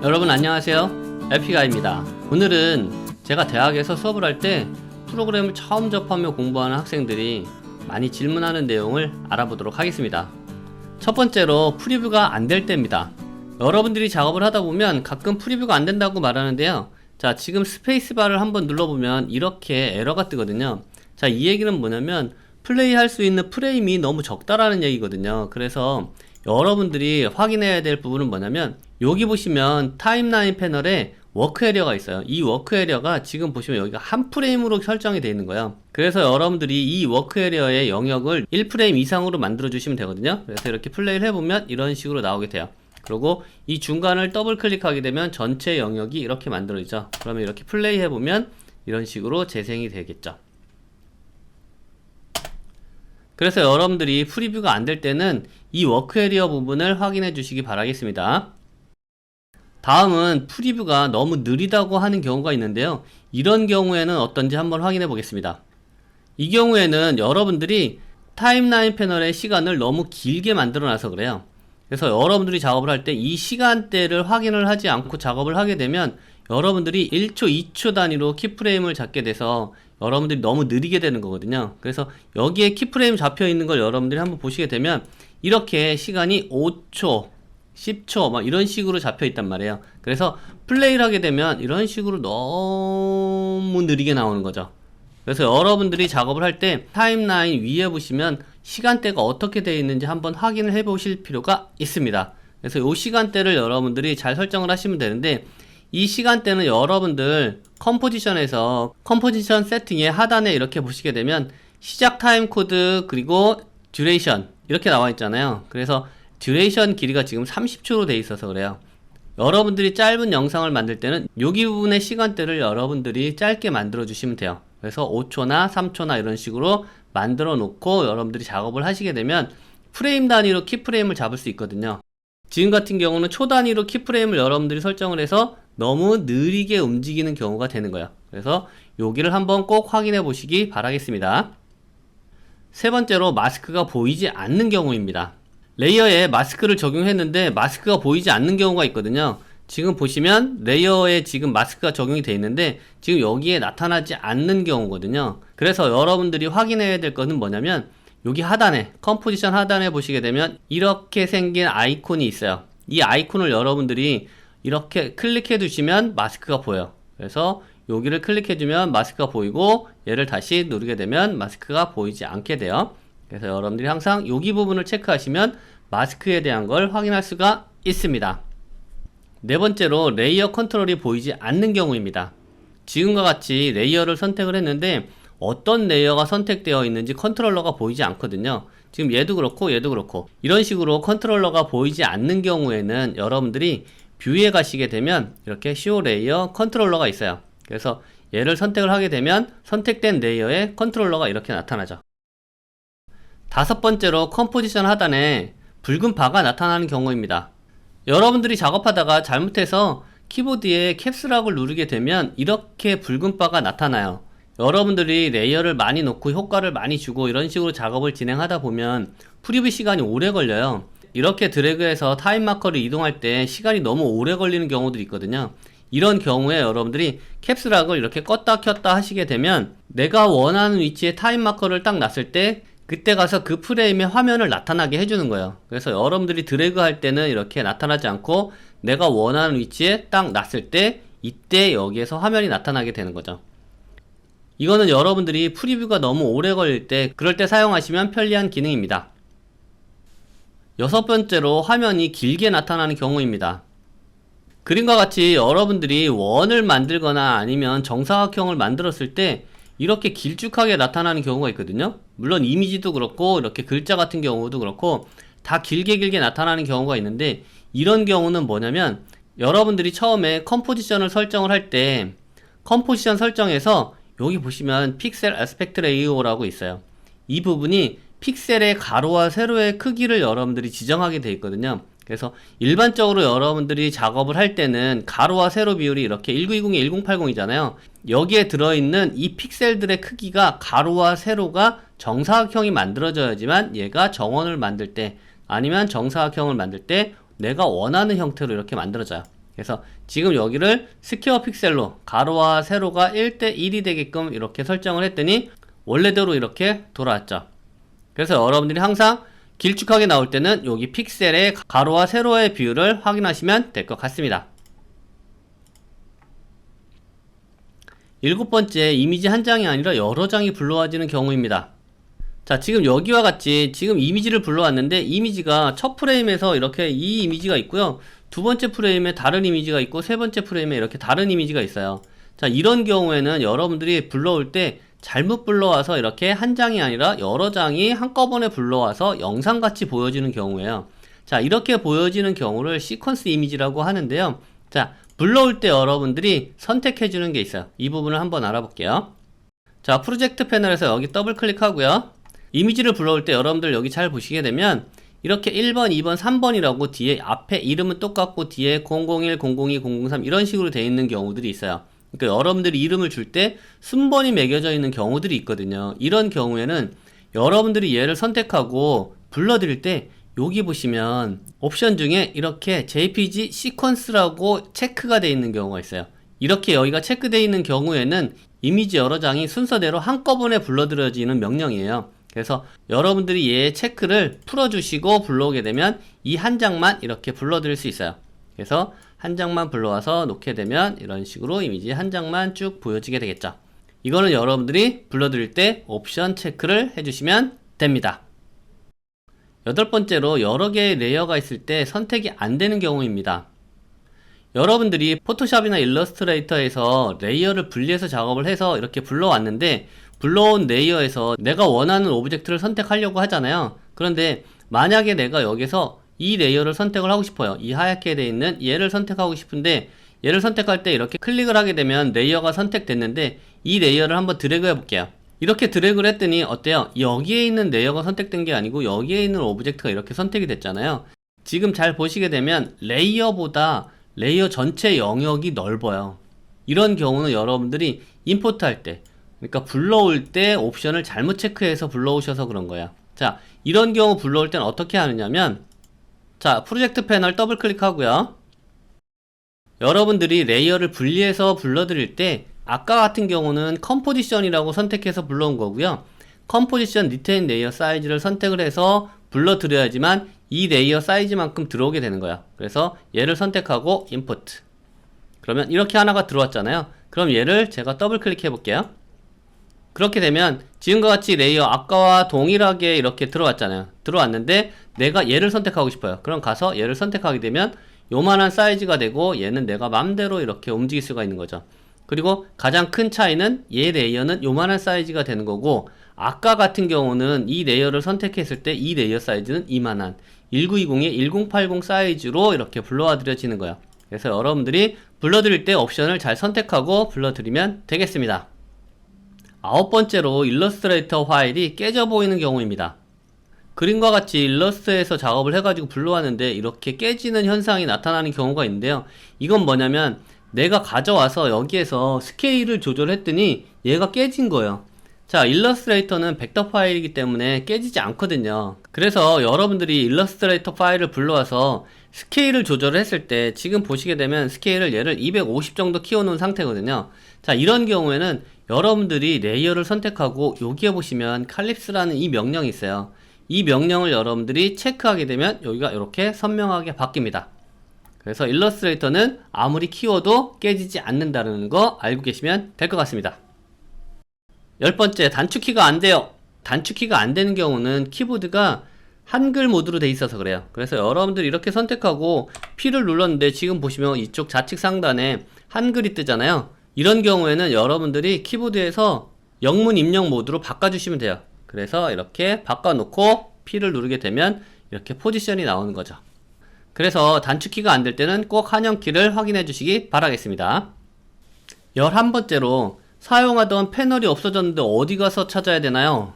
여러분 안녕하세요, 에픽아입니다. 오늘은 제가 대학에서 수업을 할 때 프로그램을 처음 접하며 공부하는 학생들이 많이 질문하는 내용을 알아보도록 하겠습니다. 첫 번째로 프리뷰가 안 될 때입니다. 여러분들이 작업을 하다 보면 가끔 프리뷰가 안 된다고 말하는데요. 자, 지금 스페이스바를 한번 눌러보면 이렇게 에러가 뜨거든요. 자, 이 얘기는 뭐냐면 플레이할 수 있는 프레임이 너무 적다라는 얘기거든요. 그래서 여러분들이 확인해야 될 부분은 뭐냐면 여기 보시면 타임라인 패널에 워크 에리어가 있어요. 이 워크 에리어가 지금 보시면 여기가 한 프레임으로 설정이 되어 있는 거예요. 그래서 여러분들이 이 워크 에리어의 영역을 1프레임 이상으로 만들어 주시면 되거든요. 그래서 이렇게 플레이를 해보면 이런 식으로 나오게 돼요. 그리고 이 중간을 더블 클릭하게 되면 전체 영역이 이렇게 만들어지죠. 그러면 이렇게 플레이 해보면 이런 식으로 재생이 되겠죠. 그래서 여러분들이 프리뷰가 안 될 때는 이 워크 에리어 부분을 확인해 주시기 바라겠습니다. 다음은 프리뷰가 너무 느리다고 하는 경우가 있는데요. 이런 경우에는 어떤지 한번 확인해 보겠습니다. 이 경우에는 여러분들이 타임라인 패널의 시간을 너무 길게 만들어 놔서 그래요. 그래서 여러분들이 작업을 할 때 이 시간대를 확인을 하지 않고 작업을 하게 되면 여러분들이 1초, 2초 단위로 키프레임을 잡게 돼서 여러분들이 너무 느리게 되는 거거든요. 그래서 여기에 키프레임 잡혀 있는 걸 여러분들이 한번 보시게 되면 이렇게 시간이 5초, 10초 막 이런 식으로 잡혀 있단 말이에요. 그래서 플레이를 하게 되면 이런 식으로 너무 느리게 나오는 거죠. 그래서 여러분들이 작업을 할 때 타임라인 위에 보시면 시간대가 어떻게 되어 있는지 한번 확인을 해 보실 필요가 있습니다. 그래서 이 시간대를 여러분들이 잘 설정을 하시면 되는데, 이 시간대는 여러분들 컴포지션에서 컴포지션 세팅의 하단에 이렇게 보시게 되면 시작 타임 코드 그리고 듀레이션 이렇게 나와 있잖아요. 그래서 듀레이션 길이가 지금 30초로 돼 있어서 그래요. 여러분들이 짧은 영상을 만들 때는 여기 부분의 시간대를 여러분들이 짧게 만들어 주시면 돼요. 그래서 5초나 3초나 이런 식으로 만들어 놓고 여러분들이 작업을 하시게 되면 프레임 단위로 키프레임을 잡을 수 있거든요. 지금 같은 경우는 초 단위로 키프레임을 여러분들이 설정을 해서 너무 느리게 움직이는 경우가 되는 거예요. 그래서 여기를 한번 꼭 확인해 보시기 바라겠습니다. 세 번째로 마스크가 보이지 않는 경우입니다. 레이어에 마스크를 적용했는데 마스크가 보이지 않는 경우가 있거든요. 지금 보시면 레이어에 지금 마스크가 적용이 되어 있는데 지금 여기에 나타나지 않는 경우거든요. 그래서 여러분들이 확인해야 될 것은 뭐냐면 여기 하단에 컴포지션 하단에 보시게 되면 이렇게 생긴 아이콘이 있어요. 이 아이콘을 여러분들이 이렇게 클릭해 두시면 마스크가 보여요. 그래서 여기를 클릭해 주면 마스크가 보이고 얘를 다시 누르게 되면 마스크가 보이지 않게 돼요. 그래서 여러분들이 항상 여기 부분을 체크하시면 마스크에 대한 걸 확인할 수가 있습니다. 네 번째로 레이어 컨트롤이 보이지 않는 경우입니다. 지금과 같이 레이어를 선택을 했는데 어떤 레이어가 선택되어 있는지 컨트롤러가 보이지 않거든요. 지금 얘도 그렇고 얘도 그렇고 이런 식으로 컨트롤러가 보이지 않는 경우에는 여러분들이 뷰에 가시게 되면 이렇게 쇼 레이어 컨트롤러가 있어요. 그래서 얘를 선택을 하게 되면 선택된 레이어에 컨트롤러가 이렇게 나타나죠. 다섯 번째로 컴포지션 하단에 붉은 바가 나타나는 경우입니다. 여러분들이 작업하다가 잘못해서 키보드에 캡스락을 누르게 되면 이렇게 붉은 바가 나타나요. 여러분들이 레이어를 많이 놓고 효과를 많이 주고 이런 식으로 작업을 진행하다 보면 프리뷰 시간이 오래 걸려요. 이렇게 드래그해서 타임 마커를 이동할 때 시간이 너무 오래 걸리는 경우들이 있거든요. 이런 경우에 여러분들이 캡스락을 이렇게 껐다 켰다 하시게 되면 내가 원하는 위치에 타임 마커를 딱 놨을 때 그때 가서 그 프레임의 화면을 나타나게 해주는 거예요. 그래서 여러분들이 드래그 할 때는 이렇게 나타나지 않고 내가 원하는 위치에 딱 놨을 때 이때 여기에서 화면이 나타나게 되는 거죠. 이거는 여러분들이 프리뷰가 너무 오래 걸릴 때 그럴 때 사용하시면 편리한 기능입니다. 여섯 번째로 화면이 길게 나타나는 경우입니다. 그림과 같이 여러분들이 원을 만들거나 아니면 정사각형을 만들었을 때 이렇게 길쭉하게 나타나는 경우가 있거든요. 물론 이미지도 그렇고 이렇게 글자 같은 경우도 그렇고 다 길게 나타나는 경우가 있는데, 이런 경우는 뭐냐면 여러분들이 처음에 컴포지션을 설정을 할 때 컴포지션 설정에서 여기 보시면 픽셀 애스펙트 레이오라고 있어요. 이 부분이 픽셀의 가로와 세로의 크기를 여러분들이 지정하게 되어 있거든요. 그래서 일반적으로 여러분들이 작업을 할 때는 가로와 세로 비율이 이렇게 1920에 1080이잖아요. 여기에 들어있는 이 픽셀들의 크기가 가로와 세로가 정사각형이 만들어져야지만 얘가 정원을 만들 때 아니면 정사각형을 만들 때 내가 원하는 형태로 이렇게 만들어져요. 그래서 지금 여기를 스퀘어 픽셀로 가로와 세로가 1대1이 되게끔 이렇게 설정을 했더니 원래대로 이렇게 돌아왔죠. 그래서 여러분들이 항상 길쭉하게 나올 때는 여기 픽셀의 가로와 세로의 비율을 확인하시면 될 것 같습니다. 7번째, 이미지 한 장이 아니라 여러 장이 불러와지는 경우입니다. 자, 지금 여기와 같이 지금 이미지를 불러왔는데 이미지가 첫 프레임에서 이렇게 이 이미지가 있고요. 두 번째 프레임에 다른 이미지가 있고 세 번째 프레임에 이렇게 다른 이미지가 있어요. 자, 이런 경우에는 여러분들이 불러올 때 잘못 불러와서 이렇게 한 장이 아니라 여러 장이 한꺼번에 불러와서 영상같이 보여지는 경우예요. 자, 이렇게 보여지는 경우를 시퀀스 이미지라고 하는데요. 자, 불러올 때 여러분들이 선택해주는 게 있어요. 이 부분을 한번 알아볼게요. 자, 프로젝트 패널에서 여기 더블 클릭하고요. 이미지를 불러올 때 여러분들 여기 잘 보시게 되면 이렇게 1번, 2번, 3번이라고 뒤에 앞에 이름은 똑같고 뒤에 001, 002, 003 이런 식으로 되어 있는 경우들이 있어요. 그러니까 여러분들이 이름을 줄 때 순번이 매겨져 있는 경우들이 있거든요. 이런 경우에는 여러분들이 얘를 선택하고 불러드릴 때 여기 보시면 옵션 중에 이렇게 JPG 시퀀스라고 체크가 되어 있는 경우가 있어요. 이렇게 여기가 체크되어 있는 경우에는 이미지 여러 장이 순서대로 한꺼번에 불러들여지는 명령이에요. 그래서 여러분들이 얘의 체크를 풀어주시고 불러오게 되면 이 한 장만 이렇게 불러드릴 수 있어요. 그래서 한 장만 불러와서 놓게 되면 이런 식으로 이미지 한 장만 쭉 보여지게 되겠죠. 이거는 여러분들이 불러드릴 때 옵션 체크를 해주시면 됩니다. 8번째로 여러 개의 레이어가 있을 때 선택이 안 되는 경우입니다. 여러분들이 포토샵이나 일러스트레이터에서 레이어를 분리해서 작업을 해서 이렇게 불러왔는데 불러온 레이어에서 내가 원하는 오브젝트를 선택하려고 하잖아요. 그런데 만약에 내가 여기서 이 레이어를 선택을 하고 싶어요. 이 하얗게 되어 있는 얘를 선택하고 싶은데 얘를 선택할 때 이렇게 클릭을 하게 되면 레이어가 선택됐는데 이 레이어를 한번 드래그 해 볼게요. 이렇게 드래그를 했더니 어때요? 여기에 있는 레이어가 선택된 게 아니고 여기에 있는 오브젝트가 이렇게 선택이 됐잖아요. 지금 잘 보시게 되면 레이어보다 레이어 전체 영역이 넓어요. 이런 경우는 여러분들이 임포트 할 때, 그러니까 불러올 때 옵션을 잘못 체크해서 불러오셔서 그런 거야. 자, 이런 경우 불러올 때는 어떻게 하느냐면, 자, 프로젝트 패널 더블 클릭하고요. 여러분들이 레이어를 분리해서 불러드릴 때 아까 같은 경우는 컴포지션이라고 선택해서 불러온 거고요. 컴포지션 리테인 레이어 사이즈를 선택을 해서 불러드려야지만 이 레이어 사이즈만큼 들어오게 되는 거야. 그래서 얘를 선택하고 임포트. 그러면 이렇게 하나가 들어왔잖아요. 그럼 얘를 제가 더블 클릭해 볼게요. 그렇게 되면 지금과 같이 레이어 아까와 동일하게 이렇게 들어왔잖아요. 들어왔는데 내가 얘를 선택하고 싶어요. 그럼 가서 얘를 선택하게 되면 요만한 사이즈가 되고 얘는 내가 맘대로 이렇게 움직일 수가 있는 거죠. 그리고 가장 큰 차이는 얘 레이어는 요만한 사이즈가 되는 거고 아까 같은 경우는 이 레이어를 선택했을 때 이 레이어 사이즈는 이만한 1920에 1080 사이즈로 이렇게 불러와 드려지는 거예요. 그래서 여러분들이 불러드릴 때 옵션을 잘 선택하고 불러드리면 되겠습니다. 9번째로 일러스트레이터 파일이 깨져 보이는 경우입니다. 그림과 같이 일러스트에서 작업을 해가지고 불러왔는데 이렇게 깨지는 현상이 나타나는 경우가 있는데요. 이건 뭐냐면 내가 가져와서 여기에서 스케일을 조절했더니 얘가 깨진 거예요. 자, 일러스트레이터는 벡터 파일이기 때문에 깨지지 않거든요. 그래서 여러분들이 일러스트레이터 파일을 불러와서 스케일을 조절을 했을 때 지금 보시게 되면 스케일을 얘를 250 정도 키워놓은 상태거든요. 자, 이런 경우에는 여러분들이 레이어를 선택하고 여기에 보시면 칼립스라는 이 명령이 있어요. 이 명령을 여러분들이 체크하게 되면 여기가 이렇게 선명하게 바뀝니다. 그래서 일러스트레이터는 아무리 키워도 깨지지 않는다는 거 알고 계시면 될 것 같습니다. 10번째, 단축키가 안 돼요. 단축키가 안 되는 경우는 키보드가 한글 모드로 돼 있어서 그래요. 그래서 여러분들이 이렇게 선택하고 P를 눌렀는데 지금 보시면 이쪽 좌측 상단에 한글이 뜨잖아요. 이런 경우에는 여러분들이 키보드에서 영문 입력 모드로 바꿔주시면 돼요. 그래서 이렇게 바꿔놓고 P를 누르게 되면 이렇게 포지션이 나오는 거죠. 그래서 단축키가 안 될 때는 꼭 한영키를 확인해 주시기 바라겠습니다. 11번째로 사용하던 패널이 없어졌는데 어디 가서 찾아야 되나요?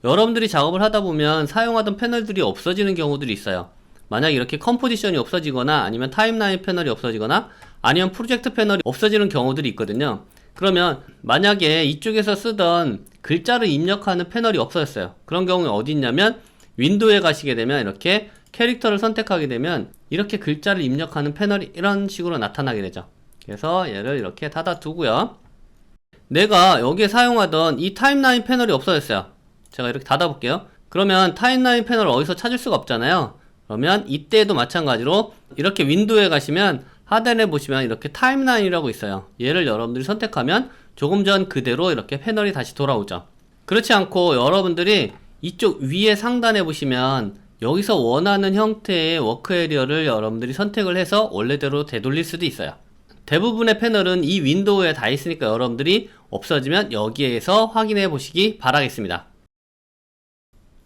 여러분들이 작업을 하다 보면 사용하던 패널들이 없어지는 경우들이 있어요. 만약 이렇게 컴포지션이 없어지거나 아니면 타임라인 패널이 없어지거나 아니면 프로젝트 패널이 없어지는 경우들이 있거든요. 그러면 만약에 이쪽에서 쓰던 글자를 입력하는 패널이 없어졌어요. 그런 경우에 어디 있냐면 윈도우에 가시게 되면 이렇게 캐릭터를 선택하게 되면 이렇게 글자를 입력하는 패널이 이런 식으로 나타나게 되죠. 그래서 얘를 이렇게 닫아 두고요. 내가 여기에 사용하던 이 타임라인 패널이 없어졌어요. 제가 이렇게 닫아 볼게요. 그러면 타임라인 패널을 어디서 찾을 수가 없잖아요. 그러면 이때도 마찬가지로 이렇게 윈도우에 가시면 하단에 보시면 이렇게 타임라인이라고 있어요. 얘를 여러분들이 선택하면 조금 전 그대로 이렇게 패널이 다시 돌아오죠. 그렇지 않고 여러분들이 이쪽 위에 상단에 보시면 여기서 원하는 형태의 워크 에리어를 여러분들이 선택을 해서 원래대로 되돌릴 수도 있어요. 대부분의 패널은 이 윈도우에 다 있으니까 여러분들이 없어지면 여기에서 확인해 보시기 바라겠습니다.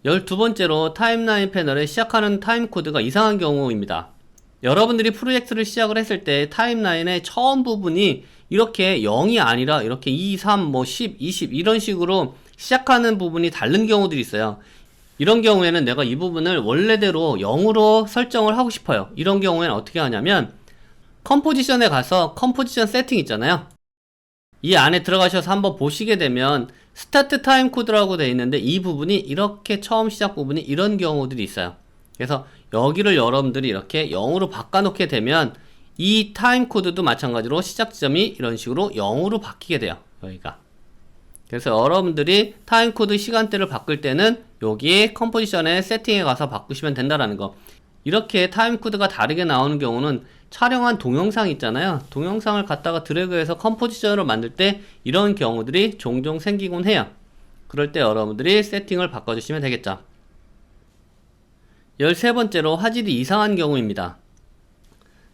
12번째로 타임라인 패널에 시작하는 타임코드가 이상한 경우입니다. 여러분들이 프로젝트를 시작을 했을 때 타임라인의 처음 부분이 이렇게 0이 아니라 이렇게 2, 3, 10, 20 이런 식으로 시작하는 부분이 다른 경우들이 있어요. 이런 경우에는 내가 이 부분을 원래대로 0으로 설정을 하고 싶어요. 이런 경우에는 어떻게 하냐면 컴포지션에 가서 컴포지션 세팅 있잖아요. 이 안에 들어가셔서 한번 보시게 되면 스타트 타임 코드라고 되어 있는데 이 부분이 이렇게 처음 시작 부분이 이런 경우들이 있어요. 그래서 여기를 여러분들이 이렇게 0으로 바꿔놓게 되면 이 타임 코드도 마찬가지로 시작 지점이 이런 식으로 0으로 바뀌게 돼요. 여기가. 그래서 여러분들이 타임 코드 시간대를 바꿀 때는 여기 컴포지션에 세팅에 가서 바꾸시면 된다라는 거. 이렇게 타임 코드가 다르게 나오는 경우는 촬영한 동영상 있잖아요. 동영상을 갖다가 드래그해서 컴포지션으로 만들 때 이런 경우들이 종종 생기곤 해요. 그럴 때 여러분들이 세팅을 바꿔주시면 되겠죠. 13번째로 화질이 이상한 경우입니다.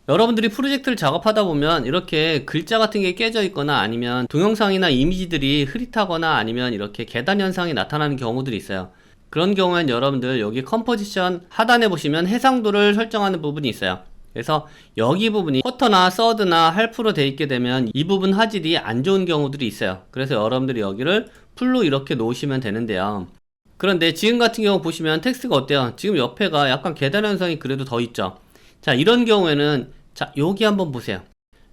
여러분들이 프로젝트를 작업하다 보면 이렇게 글자 같은 게 깨져 있거나 아니면 동영상이나 이미지들이 흐릿하거나 아니면 이렇게 계단 현상이 나타나는 경우들이 있어요. 그런 경우엔 여러분들 여기 컴포지션 하단에 보시면 해상도를 설정하는 부분이 있어요. 그래서 여기 부분이 쿼터나 서드나 할프로 되어 있게 되면 이 부분 화질이 안 좋은 경우들이 있어요. 그래서 여러분들이 여기를 풀로 이렇게 놓으시면 되는데요. 그런데 지금 같은 경우 보시면 텍스트가 어때요? 지금 옆에가 약간 계단 현상이 그래도 더 있죠. 자, 이런 경우에는 자, 여기 한번 보세요.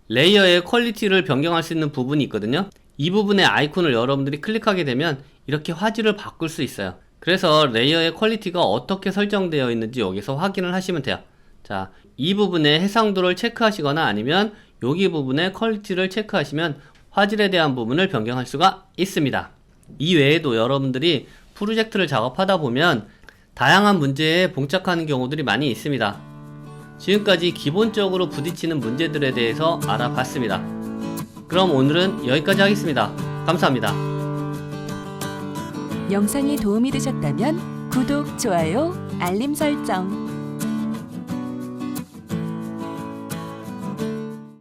레이어의 퀄리티를 변경할 수 있는 부분이 있거든요. 이 부분의 아이콘을 여러분들이 클릭하게 되면 이렇게 화질을 바꿀 수 있어요. 그래서 레이어의 퀄리티가 어떻게 설정되어 있는지 여기서 확인을 하시면 돼요. 자, 이 부분의 해상도를 체크하시거나 아니면 여기 부분의 퀄리티를 체크하시면 화질에 대한 부분을 변경할 수가 있습니다. 이 외에도 여러분들이 프로젝트를 작업하다 보면 다양한 문제에 봉착하는 경우들이 많이 있습니다. 지금까지 기본적으로 부딪히는 문제들에 대해서 알아봤습니다. 그럼 오늘은 여기까지 하겠습니다. 감사합니다. 영상이 도움이 되셨다면 구독, 좋아요, 알림 설정